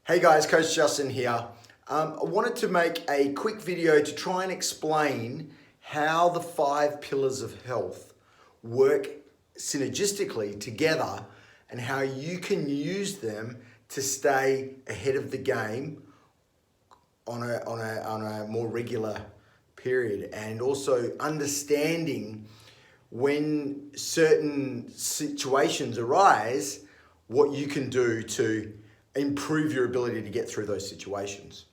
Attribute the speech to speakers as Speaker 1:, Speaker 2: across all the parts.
Speaker 1: Hey guys, Coach Justin here. I wanted to make a quick video to try and explain how the 5 pillars of health work synergistically together and how you can use them to stay ahead of the game on a more regular period, and also understanding when certain situations arise, what you can do to improve your ability to get through those situations.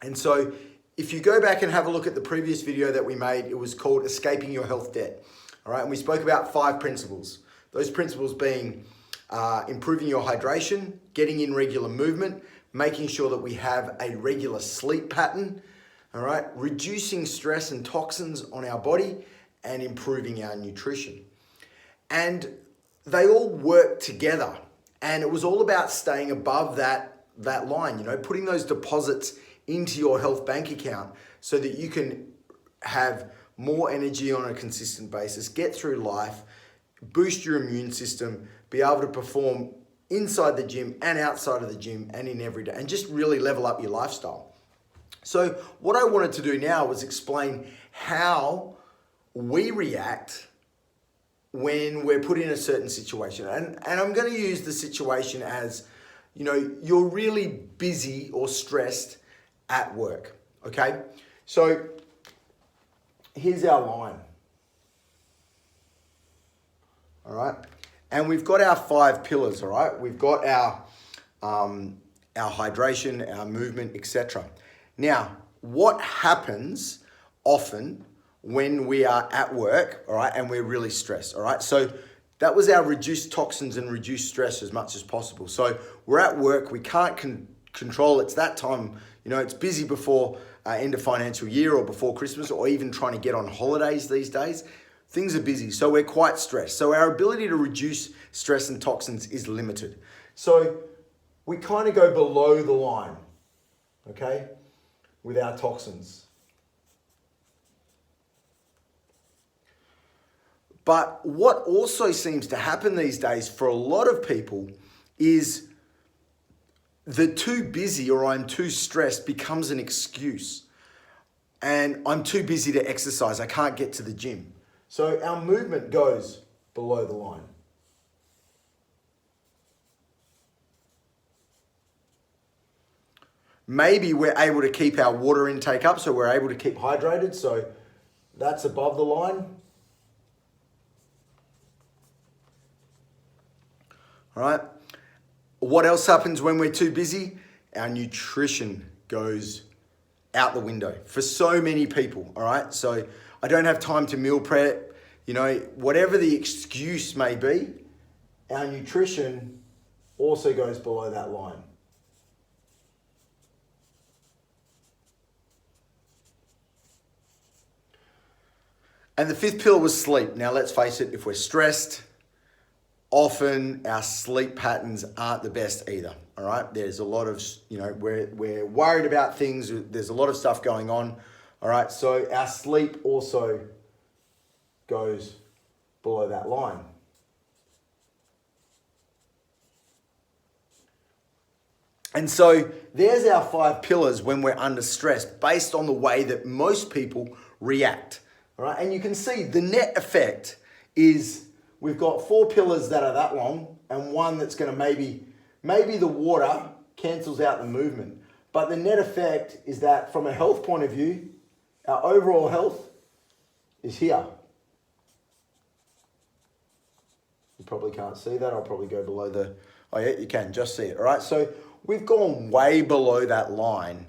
Speaker 1: And so if you go back and have a look at the previous video that we made, it was called Escaping Your Health Debt. All right, and we spoke about 5 principles. Those principles being improving your hydration, getting in regular movement, making sure that we have a regular sleep pattern, all right, reducing stress and toxins on our body, and improving our nutrition. And they all work together. And it was all about staying above that line, putting those deposits into your health bank account so that you can have more energy on a consistent basis, get through life, boost your immune system, be able to perform inside the gym and outside of the gym and in every day, and just really level up your lifestyle. So what I wanted to do now was explain how we react when we're put in a certain situation. And I'm going to use the situation as, you're really busy or stressed at work, okay? So here's our line, all right? And we've got our 5 pillars, all right? We've got our hydration, our movement, etc. Now, what happens often when we are at work, all right, and we're really stressed, all right? So that was our reduce toxins and reduce stress as much as possible. So we're at work, we can't control, it's that time, it's busy before end of financial year or before Christmas, or even trying to get on holidays these days. Things are busy, so we're quite stressed. So our ability to reduce stress and toxins is limited. So we kind of go below the line, okay, with our toxins. But what also seems to happen these days for a lot of people is the too busy or I'm too stressed becomes an excuse. And I'm too busy to exercise, I can't get to the gym. So our movement goes below the line. Maybe we're able to keep our water intake up, so we're able to keep hydrated, so that's above the line. All right. What else happens when we're too busy? Our nutrition goes out the window for so many people. All right. So I don't have time to meal prep, whatever the excuse may be, our nutrition also goes below that line. And the 5th pillar was sleep. Now let's face it, if we're stressed, often our sleep patterns aren't the best either, all right? There's a lot of, we're worried about things. There's a lot of stuff going on, all right? So our sleep also goes below that line. And so there's our 5 pillars when we're under stress based on the way that most people react, all right? And you can see the net effect is we've got 4 pillars that are that long and one that's going to maybe the water cancels out the movement. But the net effect is that from a health point of view, our overall health is here. You probably can't see that. I'll probably go below oh yeah, you can just see it. All right. So we've gone way below that line.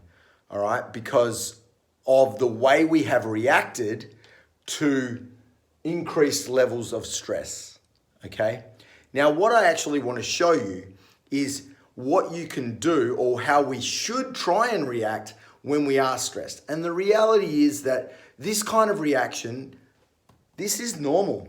Speaker 1: All right. Because of the way we have reacted to increased levels of stress, okay? Now, what I actually want to show you is what you can do or how we should try and react when we are stressed. And the reality is that this kind of reaction, this is normal.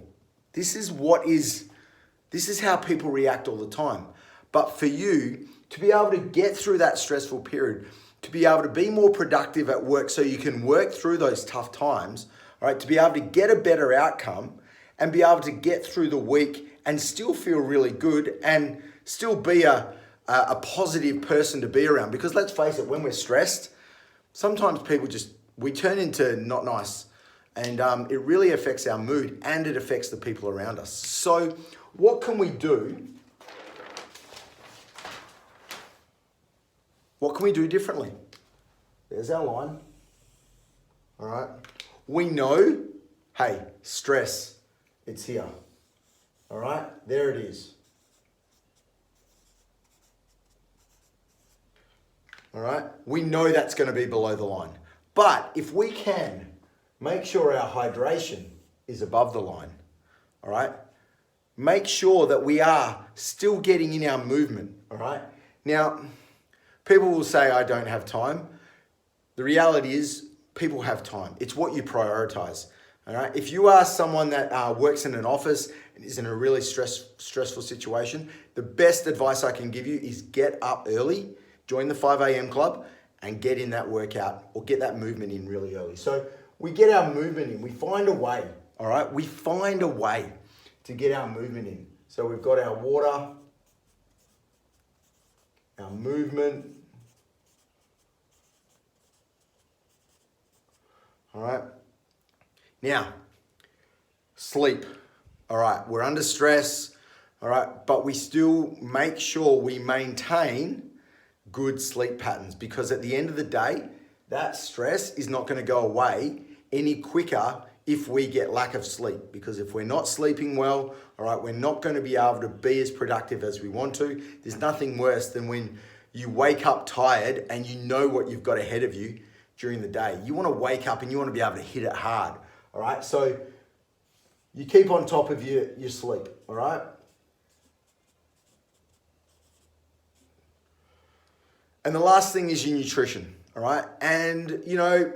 Speaker 1: This is how people react all the time. But for you to be able to get through that stressful period, to be able to be more productive at work so you can work through those tough times, all right, to be able to get a better outcome and be able to get through the week and still feel really good and still be a a positive person to be around. Because let's face it, when we're stressed, sometimes we turn into not nice. And it really affects our mood and it affects the people around us. So what can we do? What can we do differently? There's our line. All right. We know, hey, stress, it's here. All right, there it is. All right, we know that's going to be below the line. But if we can make sure our hydration is above the line, all right, make sure that we are still getting in our movement, all right? Now, people will say, I don't have time. The reality is, people have time. It's what you prioritize, all right? If you are someone that works in an office and is in a really stressful situation, the best advice I can give you is get up early, join the 5 a.m. club, and get in that workout or get that movement in really early. So we get our movement in. We find a way, all right? We find a way to get our movement in. So we've got our water, our movement, all right? Now, sleep, all right? We're under stress, all right? But we still make sure we maintain good sleep patterns, because at the end of the day, that stress is not going to go away any quicker if we get lack of sleep. Because if we're not sleeping well, all right, we're not going to be able to be as productive as we want to. There's nothing worse than when you wake up tired and you know what you've got ahead of you during the day. You want to wake up and you want to be able to hit it hard, all right? So you keep on top of your sleep, all right? And the last thing is your nutrition, all right? And, you know,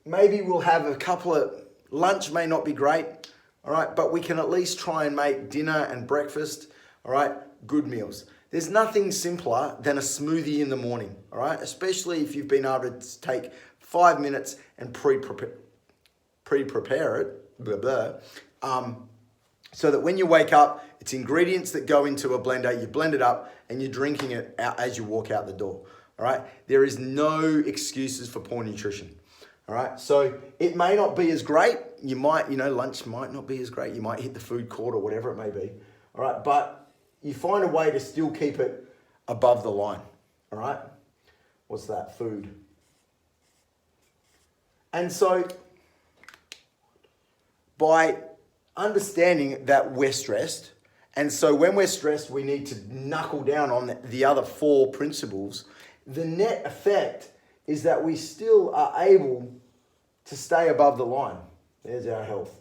Speaker 1: maybe we'll have a couple of, lunch may not be great, all right? But we can at least try and make dinner and breakfast, all right, good meals. There's nothing simpler than a smoothie in the morning, all right? Especially if you've been able to take 5 minutes and pre-prepare it, blah, blah, so that when you wake up, it's ingredients that go into a blender, you blend it up, and you're drinking it out as you walk out the door. All right, there is no excuses for poor nutrition. All right, so it may not be as great. You might, lunch might not be as great. You might hit the food court or whatever it may be. All right, but you find a way to still keep it above the line. All right, what's that? Food. And so by understanding that we're stressed, and so when we're stressed, we need to knuckle down on the other 4 principles. The net effect is that we still are able to stay above the line. There's our health.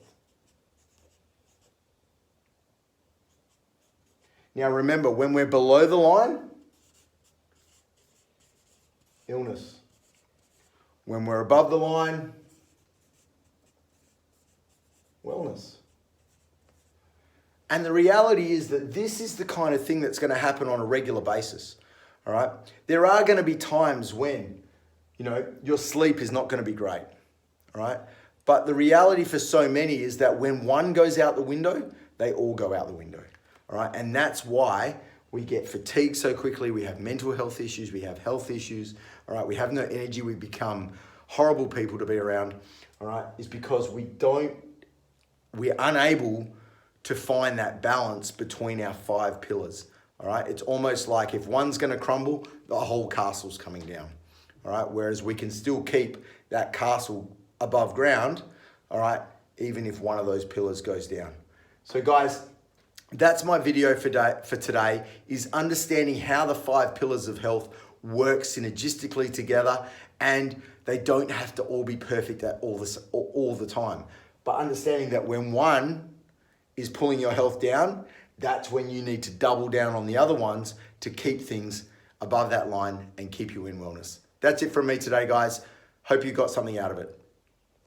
Speaker 1: Now remember, when we're below the line, illness. When we're above the line, wellness. And the reality is that this is the kind of thing that's going to happen on a regular basis. All right. There are going to be times when, your sleep is not going to be great. All right. But the reality for so many is that when one goes out the window, they all go out the window. All right. And that's why we get fatigued so quickly. We have mental health issues. We have health issues. All right. We have no energy. We become horrible people to be around. All right. Is because we're unable to find that balance between our 5 pillars. All right, it's almost like if one's going to crumble, the whole castle's coming down. All right, whereas we can still keep that castle above ground, all right, even if one of those pillars goes down. So guys, that's my video for today, is understanding how the 5 pillars of health work synergistically together, and they don't have to all be perfect at all the time. But understanding that when one is pulling your health down, that's when you need to double down on the other ones to keep things above that line and keep you in wellness. That's it from me today, guys. Hope you got something out of it.